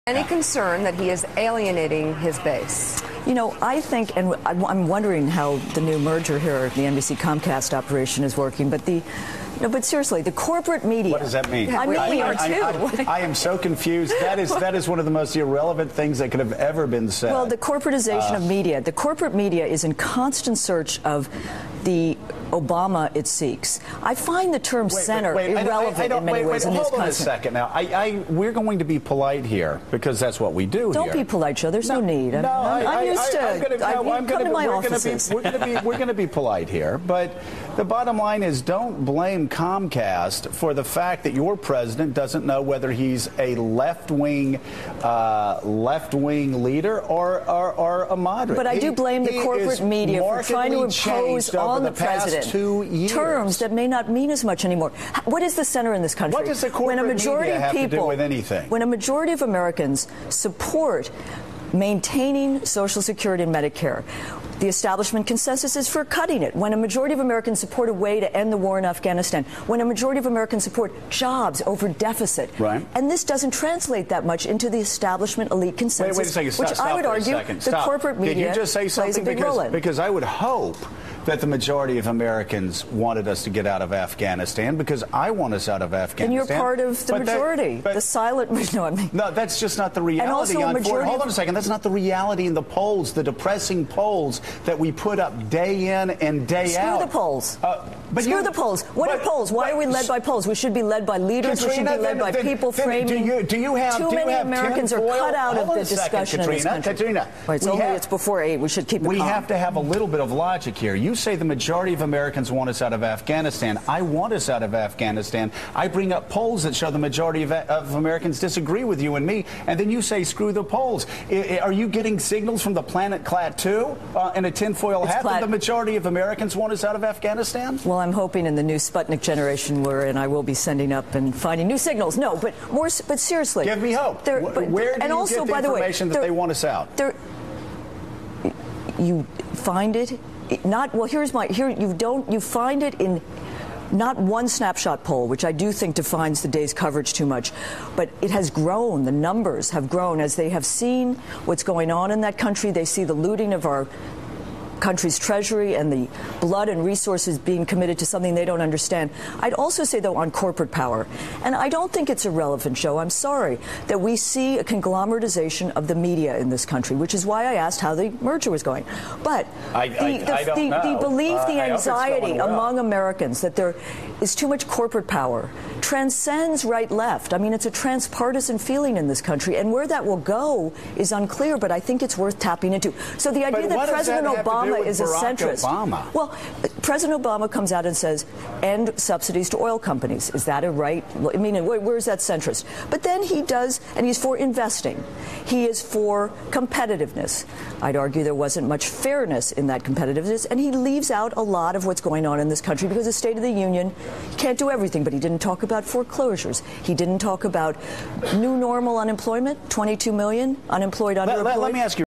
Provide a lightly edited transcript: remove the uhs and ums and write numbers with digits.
Any concern that he is alienating his base? You know, I think, and I'm wondering how the new merger here, the NBC Comcast operation, is working, but but seriously, the corporate media. What does that mean? I mean, we are too. I am so confused. That is one of the most irrelevant things that could have ever been said. Well, the corporatization of media. The corporate media is in constant search of the Obama it seeks. I find the term center irrelevant in many ways in this country. Hold on a second now. We're going to be polite here because that's what we do here. Don't be polite, Joe. There's no need. I'm used to. We're going to be polite here, but the bottom line is don't blame Comcast for the fact that your president doesn't know whether he's a left-wing leader or a moderate. But I do blame the corporate media for trying to impose on the president terms that may not mean as much anymore. What is the center in this country? What does the corporate media have to do with anything? When a majority of Americans support maintaining Social Security and Medicare, the establishment consensus is for cutting it. When a majority of Americans support a way to end the war in Afghanistan, when a majority of Americans support jobs over deficit, right. And this doesn't translate that much into the establishment elite consensus, wait a second. Stop, which I would argue the corporate media Did you just say something? plays a big role in. Because I would hope that the majority of Americans wanted us to get out of Afghanistan, because I want us out of Afghanistan. And you're part of the majority. The silent... No, that's just not the reality. Hold on a second. That's not the reality in the polls, the depressing polls that we put up day in and day out. Screw the polls. Screw the polls. What are polls? Why are we led by polls? We should be led by leaders. Katrina, we should be led by people framing. Too many Americans are cut out of the discussion in this country. Katrina, it's before 8. We should keep it calm. We have to have a little bit of logic here. You say the majority of Americans want us out of Afghanistan. I want us out of Afghanistan. I bring up polls that show the majority of Americans disagree with you and me, and then you say screw the polls. Are you getting signals from the planet Clat 2 in a tinfoil hat that the majority of Americans want us out of Afghanistan? Well, I'm hoping in the new Sputnik generation wherein I will be sending up and finding new signals. No, but seriously. Give me hope. Where do you get the information that they want us out? You find it you find it in not one snapshot poll, which I do think defines the day's coverage too much, but it has grown. The numbers have grown as they have seen what's going on in that country. They see the looting of our country's treasury and the blood and resources being committed to something they don't understand. I'd also say, though, on corporate power, and I don't think it's irrelevant, Joe, I'm sorry, that we see a conglomeratization of the media in this country, which is why I asked how the merger was going. But the belief, the anxiety among Americans that there is too much corporate power transcends right-left. I mean, it's a transpartisan feeling in this country, and where that will go is unclear, but I think it's worth tapping into. So the idea that President Obama is a centrist. Well, President Obama comes out and says, end subsidies to oil companies. Is that a right? I mean, where's that centrist? But then he does, and he's for investing. He is for competitiveness. I'd argue there wasn't much fairness in that competitiveness, and he leaves out a lot of what's going on in this country because the State of the Union can't do everything, but he didn't talk about foreclosures. He didn't talk about new normal unemployment, 22 million unemployed, underemployed. Let me ask you